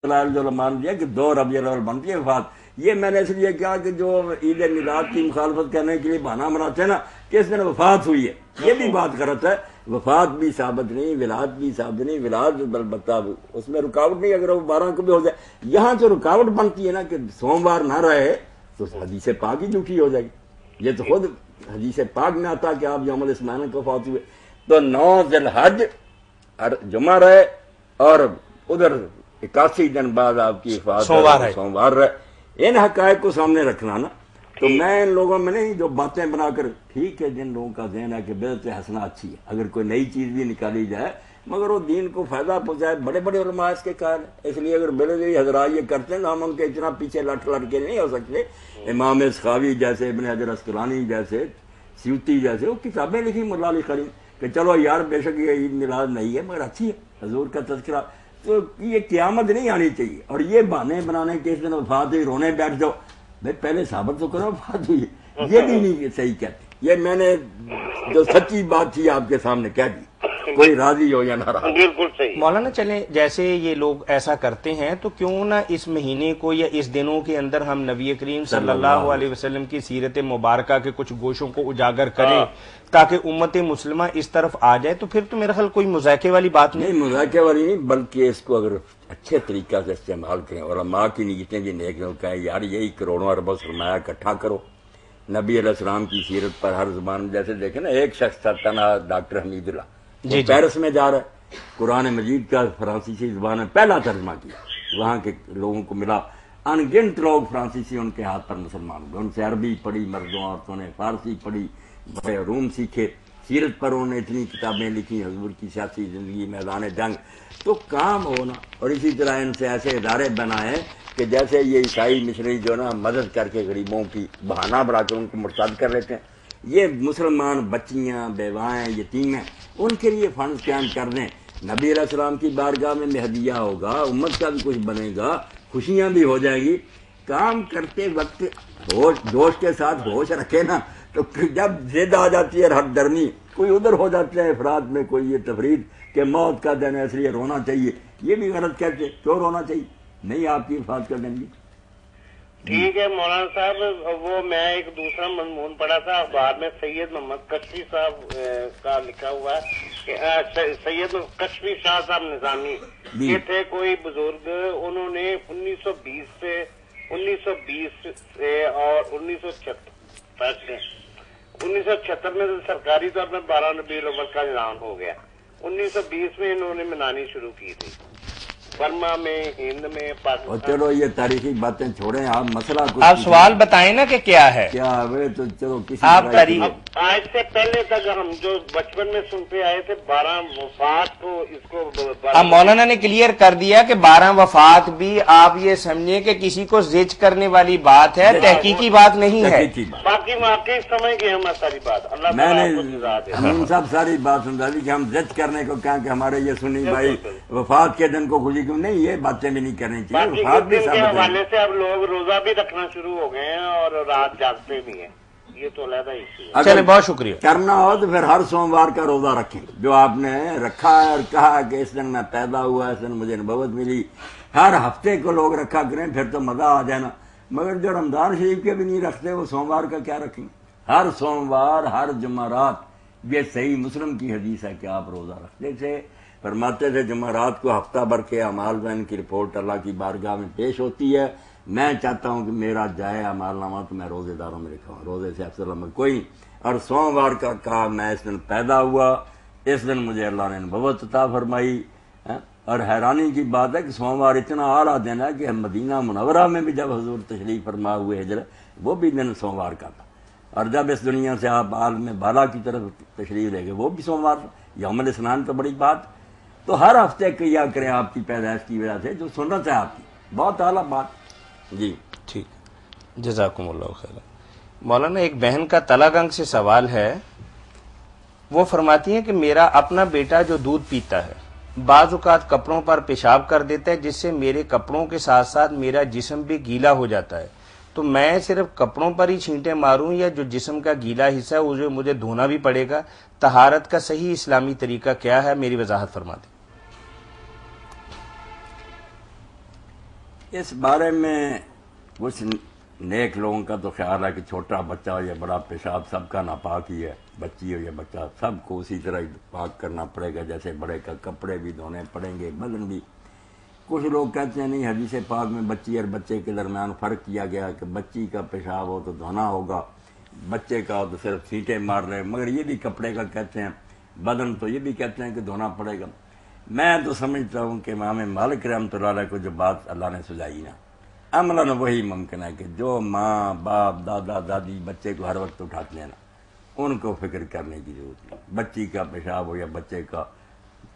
جو مان لیا کہ 2 ربیع الاول بنتی ہے وفات. یہ میں نے اس لیے کہا کہ جو عید میلاد کی مخالفت کرنے کے لیے بہانہ بناتے ہیں نا کہ اس دن وفات ہوئی ہے، یہ بھی بات غلط ہے. وفات بھی ثابت نہیں، ولادت بھی ثابت نہیں. ولادت البتہ اس میں رکاوٹ نہیں، اگر وہ 12 کو بھی ہو جائے. یہاں جو رکاوٹ بنتی ہے نا کہ سوموار نہ رہے تو حدیث پاک ہی جھوٹی ہو جائے گی. یہ تو خود حدیث پاک میں آتا کہ آپ یوم الاثنین کو وفات ہوئے، تو 9 ذی الحج جمعہ رہے اور ادھر 81 دن بعد آپ کی وفات سوموار رہے. ان حقائق کو سامنے رکھنا نا. تو میں ان لوگوں میں نہیں جو باتیں بنا کر، ٹھیک ہے جن لوگوں کا ذہن ہے کہ بدعت حسنہ اچھی ہے، اگر کوئی نئی چیز بھی نکالی جائے مگر وہ دین کو فائدہ پہنچائے، بڑے بڑے علماء اس کے قائل ہیں. اس لیے اگر بڑے حضرات یہ کرتے ہیں تو ہم ان کے اتنا پیچھے لٹ کے نہیں ہو سکتے. امام سخاوی جیسے، ابن حجر اسقلانی جیسے، سیوطی جیسے، وہ کتابیں لکھی مولا علی قاری کہ چلو یار بے شک یہ عید میلاد نہیں ہے مگر اچھی ہے، حضور کا تذکرہ. تو یہ قیامت نہیں آنی چاہیے. اور یہ بہانے بنانے کے اس دن وفات ہوئی رونے بیٹھ جاؤ، بھائی پہلے ثابت تو کرو وفات ہوئی. یہ بھی نہیں صحیح کہتے. یہ میں نے جو سچی بات تھی آپ کے سامنے کہہ دی، کوئی راضی ہو یا نہ راضی. بالکل صحیح. مولانا چلیں جیسے یہ لوگ ایسا کرتے ہیں تو کیوں نہ اس مہینے کو یا اس دنوں کے اندر ہم نبی کریم صلی اللہ علیہ وسلم کی سیرت مبارکہ کے کچھ گوشوں کو اجاگر کریں تاکہ امت مسلمہ اس طرف آ جائے. تو پھر تو میرا خیال کوئی مذاکرے والی بات نہیں. مذاکرے والی نہیں، بلکہ اس کو اگر اچھے طریقہ سے استعمال کریں. علماء کی نیتیں بھی نیک لوگ کہیں یار یہی کروڑوں اربوں سرمایہ اکٹھا کرو نبی علیہ السلام کی سیرت پر ہر زبان. جیسے دیکھیں نا، ایک شخص تھا تنہا، ڈاکٹر حمید اللہ، پیرس میں جا رہا ہے، قرآن مجید کا فرانسیسی زبان میں پہلا ترجمہ کیا. وہاں کے لوگوں کو ملا، ان گنت لوگ فرانسیسی ان کے ہاتھ پر مسلمان ہوئے. ان سے عربی پڑھی مردوں عورتوں نے، فارسی پڑھی، بڑے علوم سیکھے. سیرت پر انہوں نے اتنی کتابیں لکھی، حضور کی سیاسی زندگی، میدان جنگ. تو کام ہونا. اور اسی طرح ان سے ایسے ادارے بنائے کہ جیسے یہ عیسائی مشنری جو نا مدد کر کے غریبوں کی بہانہ بنا کر ان کو مرتد کر لیتے ہیں، یہ مسلمان بچیاں، بیوائیں، یتیم ہیں، ان کے لیے فنڈز قائم کر دیں. نبی علیہ السلام کی بارگاہ میں ہدیہ ہوگا، امت کا بھی کچھ بنے گا، خوشیاں بھی ہو جائیں گی. کام کرتے وقت جوش کے ساتھ ہوش رکھے نا. تو جب زد آ جاتی ہے ہر درمی، کوئی ادھر ہو جاتے ہیں افراد میں، کوئی یہ تفرید کہ موت کا دن ہے اس لیے رونا چاہیے. یہ بھی غلط کہتے. کیوں رونا چاہیے؟ نہیں آپ کی وفات کا دن بھی. ٹھیک ہے مولانا صاحب. وہ میں ایک دوسرا مضمون پڑھا تھا اخبار میں، سید محمد کشفی صاحب کا لکھا ہوا ہے کہ سید کشفی شاہ صاحب نظامی یہ تھے کوئی بزرگ. انہوں نے 1920 سے اور 1976 میں سرکاری طور پر 12 ربیع الاول کا اعلان ہو گیا. 1920 میں انہوں نے منانی شروع کی تھی برما میں، ہند میں، پاکستان. چلو یہ تاریخی باتیں چھوڑیں، آپ مسئلہ کچھ آپ سوال بتائیں نا کہ کیا ہے. کیا ہے تو چلو کسی آپ تاریخ آج سے پہلے تک ہم جو بچپن میں سنتے آئے تھے 12 وفات کو، اس کو اب مولانا نے کلیئر کر دیا کہ 12 وفات بھی آپ یہ سمجھیں کہ کسی کو زج کرنے والی بات ہے، تحقیقی بات نہیں ہے. باقی واقعی سمجھ گئے ہم ساری بات. اللہ میں نے تعالیٰ ہم سب ساری بات سمجھا دی کہ ہم زج کرنے کو کیا کہ ہمارے یہ سنی بھائی وفات کے دن کو خوشی کیوں نہیں، یہ باتیں بھی نہیں کرنی چاہیے. وفات بھی کے ثابت حوالے سے اب لوگ روزہ بھی رکھنا شروع ہو گئے ہیں اور رات جاگتے بھی ہیں. یہ تو علیحدہ ایشو ہے. چلے بہت شکریہ. کرنا ہو تو پھر ہر سوموار کا روزہ رکھیں جو آپ نے رکھا ہے اور کہا کہ اس دن میں پیدا ہوا، اس دن مجھے نبوت ملی. ہر ہفتے کو لوگ رکھا کریں، پھر تو مزہ آ جانا. مگر جو رمضان شریف کے بھی نہیں رکھتے وہ سوموار کا کیا رکھیں؟ ہر سوموار، ہر جمعرات. یہ صحیح مسلم کی حدیث ہے کہ آپ روزہ رکھتے تھے، فرماتے تھے جمعرات کو ہفتہ بھر کے اعمال وین کی رپورٹ اللہ کی بارگاہ میں پیش ہوتی ہے. میں چاہتا ہوں کہ میرا جائے اعمال نامہ تو میں روزے داروں میں لکھا ہوں، روزے سے افضل عمل کوئی. اور سوموار کا کہا میں اس دن پیدا ہوا، اس دن مجھے اللہ نے نبوت عطا فرمائی. اور حیرانی کی بات ہے کہ سوموار اتنا اعلیٰ دن ہے کہ مدینہ منورہ میں بھی جب حضور تشریف فرما ہوئے ہجرت، وہ بھی دن سوموار کا تھا. اور جب اس دنیا سے آپ عالم بالا کی طرف تشریف لے گئے وہ بھی سوموار. یوم الاثنین تو بڑی بات. تو ہر ہفتے کیا کریں آپ کی پیدائش کی وجہ سے جو سنت ہے آپ کی، بہت اعلیٰ بات. جی ٹھیک، جزاکم اللہ خیر. مولانا ایک بہن کا تلا گنگ سے سوال ہے. وہ فرماتی ہیں کہ میرا اپنا بیٹا جو دودھ پیتا ہے بعض اوقات کپڑوں پر پیشاب کر دیتا ہے جس سے میرے کپڑوں کے ساتھ ساتھ میرا جسم بھی گیلا ہو جاتا ہے. تو میں صرف کپڑوں پر ہی چھینٹے ماروں یا جو جسم کا گیلا حصہ ہے اسے مجھے دھونا بھی پڑے گا؟ طہارت کا صحیح اسلامی طریقہ کیا ہے؟ میری وضاحت فرما دیں. اس بارے میں کچھ نیک لوگوں کا تو خیال ہے کہ چھوٹا بچہ ہو یا بڑا پیشاب سب کا ناپاک ہی ہے، بچی ہو یا بچہ سب کو اسی طرح پاک کرنا پڑے گا، جیسے بڑے کا کپڑے بھی دھونے پڑیں گے، بدن بھی۔ کچھ لوگ کہتے ہیں نہیں، حدیث پاک میں بچی اور بچے کے درمیان فرق کیا گیا کہ بچی کا پیشاب ہو تو دھونا ہوگا، بچے کا ہو تو صرف چھینٹے مار رہے، مگر یہ بھی کپڑے کا کہتے ہیں، بدن تو یہ بھی کہتے ہیں کہ دھونا پڑے گا۔ میں تو سمجھتا ہوں کہ امام مالک رحمۃ اللہ علیہ کو جو بات اللہ نے سجائی نا، عملاً وہی ممکن ہے کہ جو ماں باپ دادا دادی بچے کو ہر وقت اٹھاتے ہیں نا، ان کو فکر کرنے کی ضرورت نہیں۔ بچی کا پیشاب ہو یا بچے کا،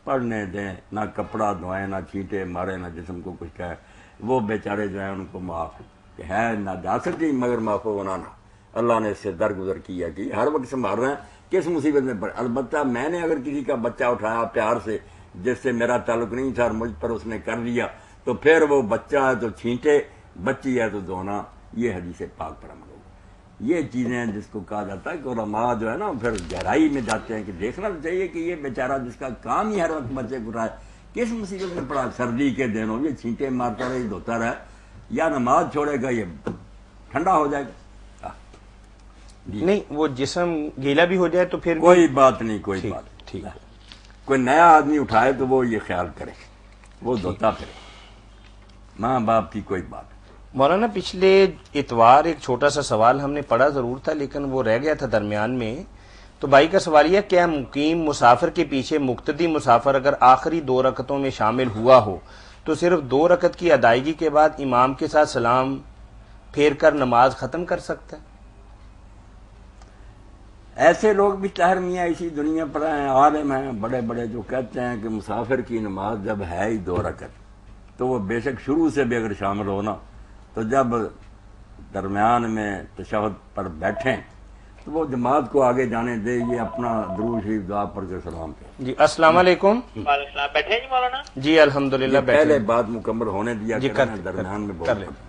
پڑھنے دیں، نہ کپڑا دھوئیں، نہ چھینٹے مارے، نہ جسم کو کچھ کہیں، وہ بیچارے جو ہیں ان کو معاف کہ ہے نہ جا سکتی مگر معاف و بنانا، اللہ نے اس سے درگزر کیا کہ ہر وقت سنبھال رہے ہیں کس مصیبت میں پڑے۔ البتہ میں نے اگر کسی کا بچہ اٹھایا پیار سے جس سے میرا تعلق نہیں تھا اور مجھ پر اس نے کر دیا، تو پھر وہ بچہ ہے تو چھینٹے، بچی ہے تو دھونا، یہ حدیث پاک پر عمل ہوگا۔ یہ چیزیں ہیں جس کو کہا جاتا ہے کہ علماء جو ہے نا پھر گہرائی میں جاتے ہیں کہ دیکھنا تو چاہیے کہ یہ بیچارہ جس کا کام ہی ہر وقت بچے کو اٹھائے کس مصیبت میں پڑا، سردی کے دنوں یہ چھینٹے مارتا رہے، دھوتا رہے، یا نماز چھوڑے گا یہ ٹھنڈا ہو جائے گا۔ نہیں وہ جسم گیلا بھی ہو جائے تو پھر کوئی بات نہیں، کوئی بات نہیں، ٹھیک ہے۔ کوئی نیا آدمی اٹھائے تو وہ یہ خیال کرے، وہ دھوتا پھرے، ماں باپ کی کوئی بات۔ مولانا پچھلے اتوار ایک چھوٹا سا سوال ہم نے پڑھا ضرور تھا لیکن وہ رہ گیا تھا درمیان میں، تو بھائی کا سوال یہ، کیا مقیم مسافر کے پیچھے مقتدی مسافر اگر آخری 2 رکعتوں میں شامل ہوا ہو تو صرف 2 رکعت کی ادائیگی کے بعد امام کے ساتھ سلام پھیر کر نماز ختم کر سکتا ہے؟ ایسے لوگ بھی طاہر میاں اسی دنیا پر ہیں، عالم ہیں بڑے بڑے، جو کہتے ہیں کہ مسافر کی نماز جب ہے ہی 2 رکعت تو وہ بے شک شروع سے بھی اگر شامل ہونا تو جب درمیان میں تشہد پر بیٹھیں تو وہ جماعت کو آگے جانے دے، یہ اپنا درود شریف دعا پڑھ کے سلام پہ۔ جی السلام علیکم۔ وعلیکم السلام، بیٹھے ہیں جی مولانا؟ جی الحمدللہ بیٹھے پہلے بات مکمل ہونے دیا جی، کریں، درمیان میں کر بول لیں۔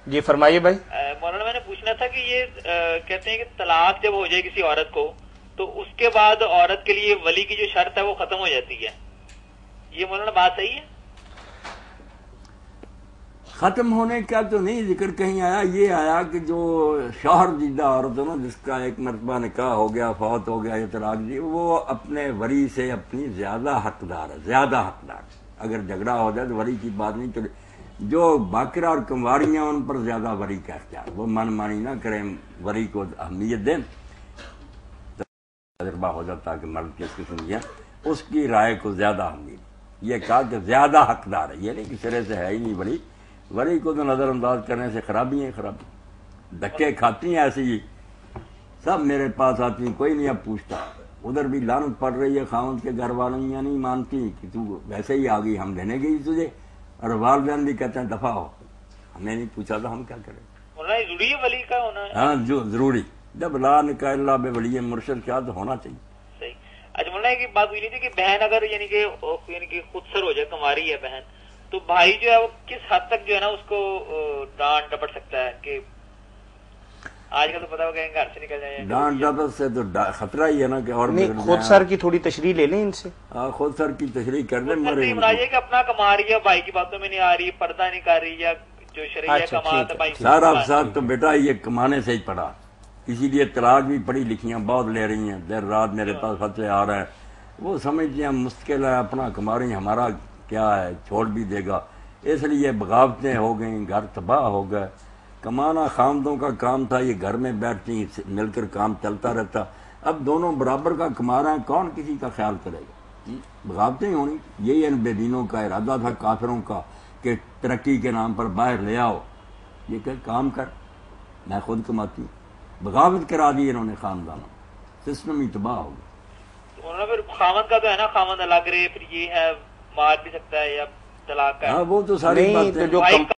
جی فرمائیے بھائی۔ مولانا میں نے پوچھنا تھا کہ یہ کہتے ہیں کہ طلاق جب ہو جائے کسی عورت کو تو اس کے بعد عورت کے لیے ولی کی جو شرط ہے وہ ختم ہو جاتی ہے، یہ مولانا بات صحیح ہے؟ ختم ہونے کا تو نہیں ذکر کہیں آیا، یہ آیا کہ جو شوہر دیدہ عورت ہے نا، جس کا ایک مرتبہ نکاح ہو گیا، فوت ہو گیا یا طلاق دی، وہ اپنے ولی سے اپنی زیادہ حقدار ہے، زیادہ حقدار ہے۔ اگر جھگڑا ہو جائے تو ولی کی بات نہیں چلے، جو باقرہ اور کنواریاں ان پر زیادہ ولی کا اختیار، وہ من مانی نہ کریں، ولی کو اہمیت دیں، تجربہ ہو جاتا کہ مرد کس قسم کی ہے، اس کی رائے کو زیادہ اہمیت۔ یہ کہا کہ زیادہ حقدار ہے، یہ نہیں کہ سرے سے ہے ہی نہیں ولی، ولی کو تو نظر انداز کرنے سے خرابی ہیں، خرابی دھکے کھاتی ہیں ایسی ہی، سب میرے پاس آتی ہیں، کوئی نہیں اب پوچھتا، ادھر بھی لعنت پڑ رہی ہے، خاوند کے گھر والوں یا نہیں مانتی کہ تو ویسے ہی آ گئی، ہم دینے گئی تجھے، اور والدین بھی کہتے ہیں دفع ہو، ہمیں نہیں پوچھا تو ہم کیا کریں۔ مولانا ضروری ہے ولی کا ہونا؟ ہاں جو ضروری، جب لا نکاح الا بولی مرشد کیا تو ہونا چاہیے۔ صحیح۔ اچھا مولانا ایک بات ہوئی تھی کہ بہن اگر یعنی کہ خود سر ہو جائے، کماری ہے بہن، تو بھائی جو ہے وہ کس حد تک جو ہے نا اس کو ڈانٹ ڈپٹ سکتا ہے؟ کہ آج کل تو پتا ہوگا گھر سے نکل جائے، ڈانٹ ڈپٹ سے تو خطرہ ہی ہے نا کہ اور نہیں، خود سر کی تھوڑی تشریح لے لیں ان سے۔ ہاں خود سر کی تشریح کر دیں، کہ اپنا کما رہی ہے، بھائی کی باتوں میں نہیں آ رہی، پردہ نہیں کر رہی، یا جو شرعیہ کماتا ہے بھائی سارا افساد تو بیٹا یہ کمانے سے ہی پڑا، اسی لیے طلاق بھی پڑھی لکھیاں بہت لے رہی ہیں، دیر رات میرے پاس فتوے آ رہے ہیں، وہ سمجھتی ہیں مشکل ہے، اپنا کما رہی ہیں، ہمارا کیا ہے، چھوڑ بھی دے گا، اس لیے بغاوتیں ہو گئیں، گھر تباہ ہو گئے۔ کمانا خامدوں کا کام تھا، یہ گھر میں بیٹھتی مل کر کام چلتا رہتا، اب دونوں برابر کا کما رہے ہیں، کون کسی کا خیال کرے گا؟ بغاوتیں ہونی، یہی ان بے دینوں کا ارادہ تھا کافروں کا کہ ترقی کے نام پر باہر لے آؤ، یہ کہ کام کر، میں خود کماتی ہوں، بغاوت کرا دی انہوں نے خاندانوں، سسٹم ہی تباہ ہو گیا۔ پھر خامد کا تو ہے نا، خامد الگ رہے، پھر یہ ہے مار بھی سکتا ہے یا طلاق کا، ہاں وہ تو ساری باتیں